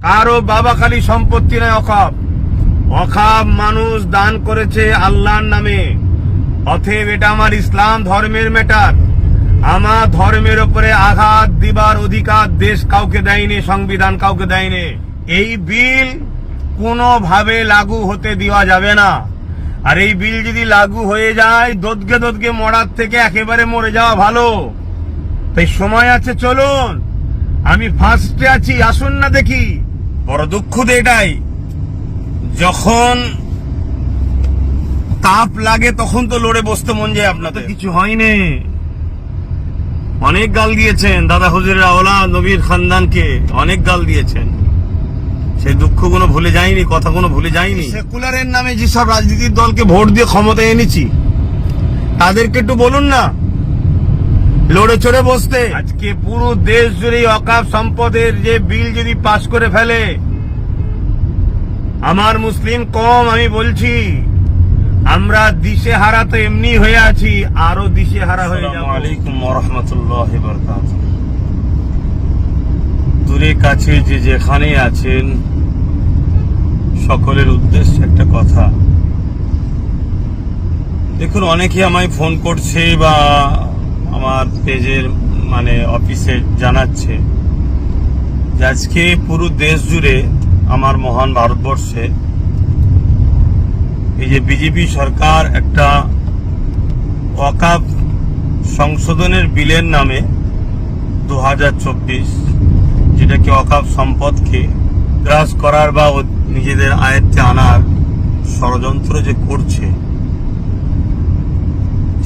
কারো বাবা খালি সম্পত্তি নয়, অকাপ অকাপ মানুষ দান করেছে আল্লাহর নামে। অতএব এটা আমার ইসলাম ধর্মের ম্যাটার। আমার ধর্মের উপরে আঘাত দিবার অধিকার দেশ কাউকে দেয়নি, সংবিধান কাউকে দেয়নি। এই বিল কোনোভাবে লাগু হতে দেওয়া যাবে না। আর এই বিল যদি লাগু হয়ে যায়, দোদকে মরার থেকে একেবারে মরে যাওয়া ভালো। তাই সময় আছে, চলুন। আমি ফার্স্টে আছি, আসুন না দেখি। বড় দুঃখ তো এটাই, যখন তাপ লাগে তখন তো লড়ে বসতে মন যায়। আপনার তো কিছু হয়নি। অনেক গাল দিয়েছেন দাদা হুজুরের আওলাদ নবীর খানদানকে, অনেক গাল দিয়েছেন। সেই দুঃখগুলো ভুলে যায়নি, কথাগুলো ভুলে যায়নি। সেকুলারের নামে যেসব রাজনীতির দলকে ভোট দিয়ে ক্ষমতায় এনেছি, তাদেরকে একটু বলুন না লড়ে চড়ে বসতে। আজকে পুরো দেশ জুড়ে অকাফ সম্পদের যে বিল যদি পাশ করে ফেলে, আমার মুসলিম কম আমি বলছি, আমরা দিশেহারা তো এমনি হয়ে আছি, আরো দিশেহারা হয়ে যাব। আসসালামু আলাইকুম ওয়া রাহমাতুল্লাহি ওয়া বারাকাতুহু। দূরে কাছে যে যেখানে আছেন, সকলের উদ্দেশ্যে একটা কথা। দেখুন, অনেকে আমায় ফোন করছে বা আমার পেজের অফিসে জানাচ্ছে যে আজকে পুরো দেশ জুড়ে, আমার মহান ভারতবর্ষে, এই যে বিজেপি সরকার একটা ওয়াকফ সংশোধনের বিলের নামে 2024, যেটাকে ওয়াকফ সম্পদকে গ্রাস করার বা নিজেদের আয়ত্তে আনার ষড়যন্ত্র যে করছে,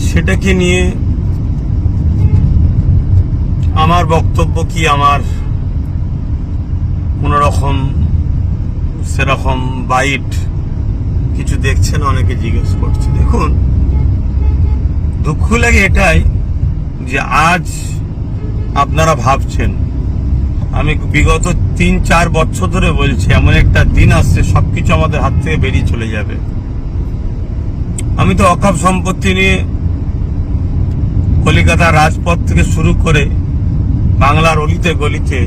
সেটাকে নিয়ে আমার বক্তব্য কি, আমার কোন রকম সেরকম বাইট কিছু দেখছেন অনেকে জিজ্ঞেস করছে। দেখুন, দুঃখ লাগে এটাই যে আজ আপনারা ভাবছেন, আমি বিগত 3-4 বছর ধরে বলছি, এমন একটা দিন আসছে সবকিছু আমাদের হাত থেকে বেরিয়ে চলে যাবে। আমি তো ওয়াকফ সম্পত্তি নিয়ে কলিকাতা রাজপথ থেকে শুরু করে বাংলার অলিতে গলিতে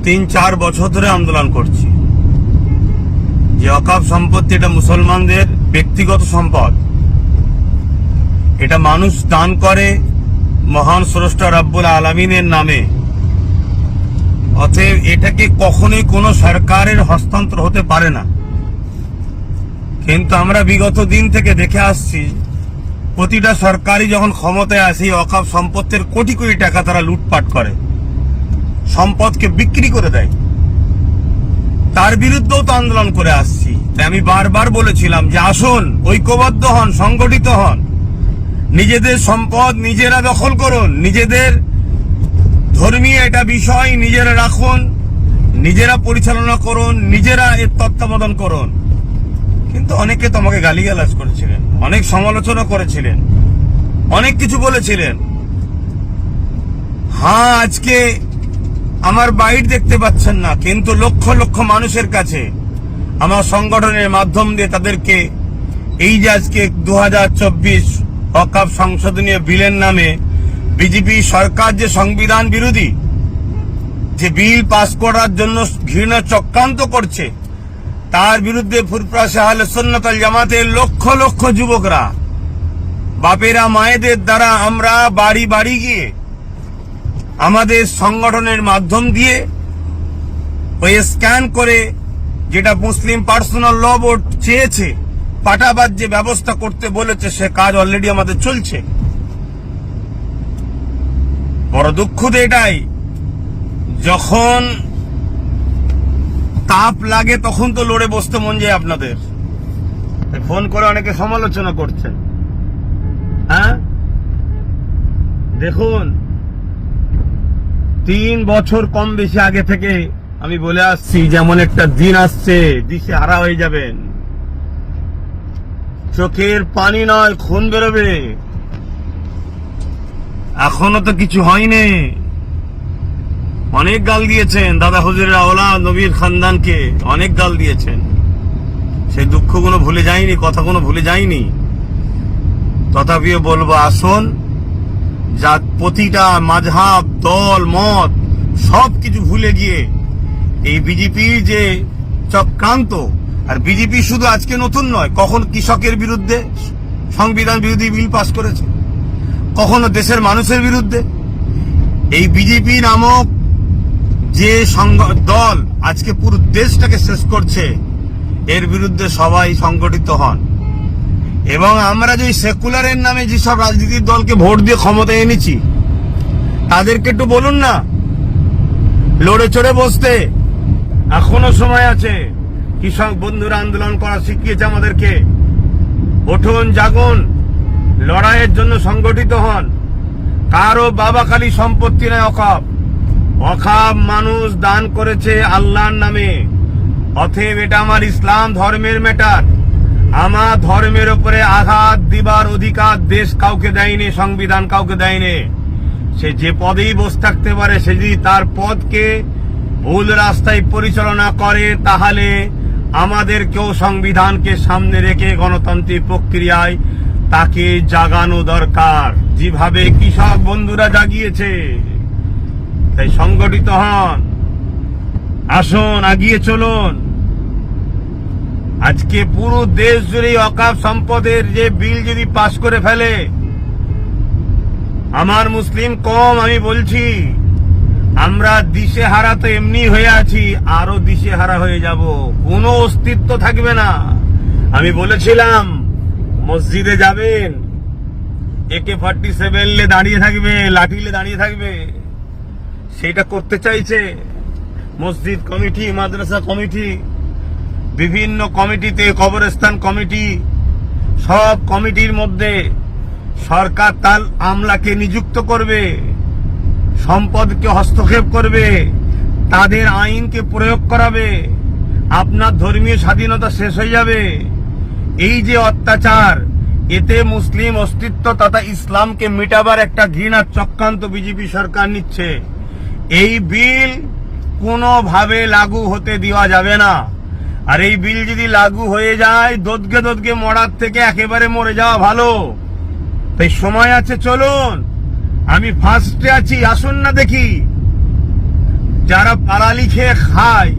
3-4 বছর ধরে আন্দোলন করছি যে ওয়াকফ সম্পত্তি এটা মুসলমানদের ব্যক্তিগত সম্পদ, এটা মানুষ দান করে মহান স্রষ্টা রব্বুল আলামিনের নামে। অতএব এটাকে কখনোই কোনো সরকারের হস্তান্তর হতে পারে না। কিন্তু আমরা বিগত দিন থেকে দেখে আসছি, প্রতিটা সরকারই যখন ক্ষমতায় আসে, ওয়াকফ সম্পত্তির কোটি কোটি টাকা তারা লুটপাট করে, সম্পদকে বিক্রি করে দেয়। তার বিরুদ্ধেও তো আন্দোলন করে আসছি। তাই আমি বারবার বলেছিলাম যে আসুন, ঐক্যবদ্ধ হন, সংগঠিত হন, নিজেদের সম্পদ নিজেরা দখল করুন, নিজেদের ধর্মীয় এটা বিষয় নিজেরা রাখুন, নিজেরা পরিচালনা করুন, নিজেরা এর তত্ত্বাবধান করুন। কিন্তু অনেকে তোমাকে গালিগালাজ করেছিলেন, অনেক সমালোচনা করেছিলেন, অনেক কিছু বলেছিলেন। হ্যাঁ, আজকে আমার বাইট দেখতে পাচ্ছেন না, কিন্তু লক্ষ লক্ষ মানুষের কাছে আমার সংগঠনের মাধ্যম দিয়ে তাদেরকে এই যে আজকে 2024 ওয়াকফ সংশোধনীয় বিলের নামে বিজেপি সরকার যে সংবিধান বিরোধী যে বিল পাস করার জন্য ঘৃণা চক্রান্ত করছে, তার বিরুদ্ধে ফুরফুরা আহলে সুন্নাত ওয়াল জামাতের লক্ষ লক্ষ যুবকরা, বাপেরা মায়েদের দ্বারা আমরা বাড়ি বাড়ি গিয়ে আমাদের সংগঠনের মাধ্যম দিয়ে ওই স্ক্যান করে, যেটা মুসলিম পার্সোনাল ল বোর্ড চেয়েছে, পাটাবাদ যে ব্যবস্থা করতে বলেছে, সে কাজ অলরেডি আমাদের চলছে। বড় দুঃখ তো এটাই, যখন তাপ লাগে তখন তো লড়ে বসতে মন যায় আপনাদের। ফোন করে অনেকে সমালোচনা করছেন। হ্যাঁ, দেখুন, 3 বছর কম বেশি আগে থেকে আমি বলে আসছি, যেমন একটা দিন আসছে দিশেহারা হয়ে যাবেন, চোখের পানি নয় খুন বেরোবে। এখনো তো কিছু হয়নি। অনেক গাল দিয়েছেন দাদা হুজুরের আওলাদ নবীর খানদানকে, অনেক গাল দিয়েছেন। সেই দুঃখগুলো ভুলে যায়নি, কথাগুলো ভুলে যায়নি। তথাপিও বলবো, আসুন, যা প্রতিটা মাযহাব, দল, মত সব কিছু ভুলে গিয়ে এই বিজেপি যে চক্রান্ত, আর বিজেপি শুধু আজকে নতুন নয়, কখন কৃষকের বিরুদ্ধে সংবিধান বিরোধী বিল পাস করেছে, কখনো দেশের মানুষের বিরুদ্ধে। এই বিজেপি নামক যে দল আজকে পুরো দেশটাকে শেষ করছে, এর বিরুদ্ধে সবাই সংগঠিত হন। এবং আমরা যে সেকুলারের নামে যেসব রাজনীতির দলকে ভোট দিয়ে ক্ষমতায় এনেছি, তাদেরকে একটু বলুন না লড়ে চড়ে বসতে। এখনো সময় আছে। কৃষক বন্ধুরা আন্দোলন করা শিখিয়েছে আমাদেরকে। উঠুন, জাগুন, লড়াইয়ের জন্য সংগঠিত হন। কারো বাবা খালি সম্পত্তি নয় অকাপ। অকাপ মানুষ দান করেছে আল্লাহর নামে। অতএব এটা আমার ইসলাম ধর্মের ম্যাটার। আমার ধর্মের উপরে আঘাত দিবার অধিকার দেশ কাউকে দেয়নি, সংবিধান কাউকে দেয়নি। সে যে পদেই বসে থাকতে পারে, সে যদি তার পদকে ভুল রাস্তায় পরিচালনা করে, তাহলে আমাদেরকেও সংবিধানকে সামনে রেখে গণতান্ত্রিক প্রক্রিয়ায় তাকে জাগানো দরকার, যেভাবে কৃষক বন্ধুরা জাগিয়েছে। তাই সংগঠিত হন, আসুন, এগিয়ে চলুন। আজকে পুরো দেশ জুড়ে অকাপ সম্পদের যে বিল যদি পাশ করে ফেলে, আমার মুসলিম কম আমি বলছি, আমরা দিশেহারা তো এমনি হয়ে আছি, আরো দিশেহারা হয়ে যাব। কোনো অস্তিত্ব থাকবে না। আমি বলেছিলাম মসজিদে যাবেন, AK-47 দাঁড়িয়ে থাকবে, লাঠিলে দাঁড়িয়ে থাকবে। সেটা করতে চাইছে মসজিদ কমিটি, মাদ্রাসা কমিটি, বিভিন্ন কমিটিতে, কবরস্থান কমিটি, সব কমিটির মধ্যে সরকার তার আমলাকে নিযুক্ত করবে, সম্পদকে হস্তক্ষেপ করবে, তাদের আইনকে প্রয়োগ করাবে। আপনার ধর্মীয় স্বাধীনতা শেষ হয়ে যাবে। এই যে অত্যাচার, এতে মুসলিম অস্তিত্ব তথা ইসলামকে মিটাবার একটা ঘৃণার চক্রান্ত বিজেপি সরকার নিচ্ছে। এই বিল কোনোভাবে লাগু হতে দেওয়া যাবে না। আর এই বিল যদি লাগু হয়ে যায়, দোদকে দোদকে মরার থেকে একেবারে মরে যাওয়া ভালো। তাই সময় আছে, চলুন। আমি ফার্স্টে আছি, আসুন না দেখি। যারা পালালি খেয়ে খায়,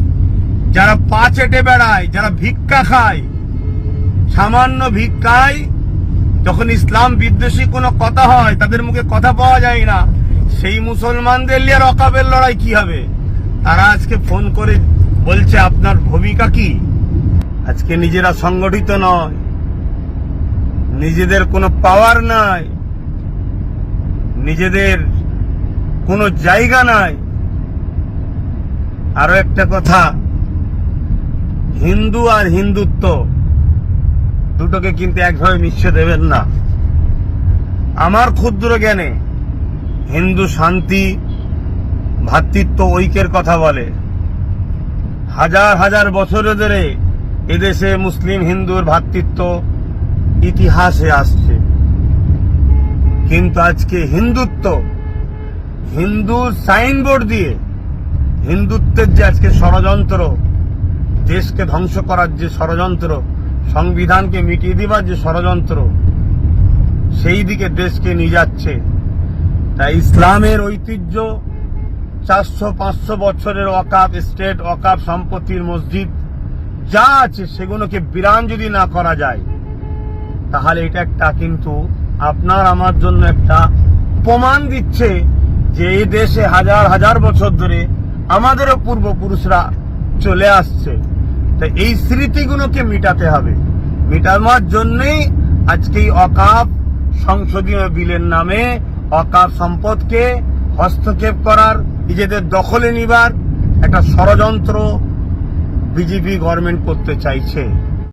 যারা পা চেটে বেড়ায়, যারা ভিক্ষা খায়, সামান্য ভিক্ষায় যখন ইসলাম বিদ্বেষী কোনো কথা হয়, তাদের মুখে কথা পাওয়া যায় না। সেই মুসলমানদের নিয়ে অকাপের লড়াই কি হবে? তারা আজকে ফোন করে বলছে আপনার ভূমিকা কি? আজকে নিজেরা সংগঠিত নয়, নিজেদের কোনো পাওয়ার নাই, নিজেদের কোনো জায়গা নাই। আরো একটা কথা, হিন্দু আর হিন্দুত্ব দুটোকে কিন্তু একভাবে মিশিয়ে দেবেন না। আমার ক্ষুদ্র জ্ঞানে হিন্দু শান্তি, ভ্রাতৃত্ব, ঐক্যের কথা বলে। হাজার হাজার বছর ধরে এদেশে মুসলিম হিন্দুর ভ্রাতৃত্ব ইতিহাসে আসছে। কিন্তু আজকে হিন্দুত্ব, হিন্দুর সাইনবোর্ড দিয়ে হিন্দুত্বের যে আজকে ষড়যন্ত্র, দেশকে ধ্বংস করার যে ষড়যন্ত্র, সংবিধানকে মিটিয়ে দিবার যে ষড়যন্ত্র, সেই দিকে দেশকে নিয়ে যাচ্ছে। তাই ইসলামের ঐতিহ্য, 400-500 বছরের ওয়াকাফ স্টেট, ওয়াকাফ সম্পত্তির মসজিদ যা আছে, সেগুলোকে বিরান যদি না করা যায়, তাহলে এটা একটা কিন্তু আপনার আমার জন্য একটা প্রমাণ দিচ্ছে যে এই দেশে হাজার হাজার বছর ধরে আমাদেরও পূর্বপুরুষরা চলে আসছে। তাই এই স্মৃতিগুলোকে মিটাতে হবে। মিটানোর জন্যই আজকে এই ওয়াকাফ সংশোধনী বিলের নামে ওয়াকাফ সম্পদকে হস্তক্ষেপ করার, নিজেদের দখলে নিবার একটা ষড়যন্ত্র বিজেপি গভর্নমেন্ট করতে চাইছে।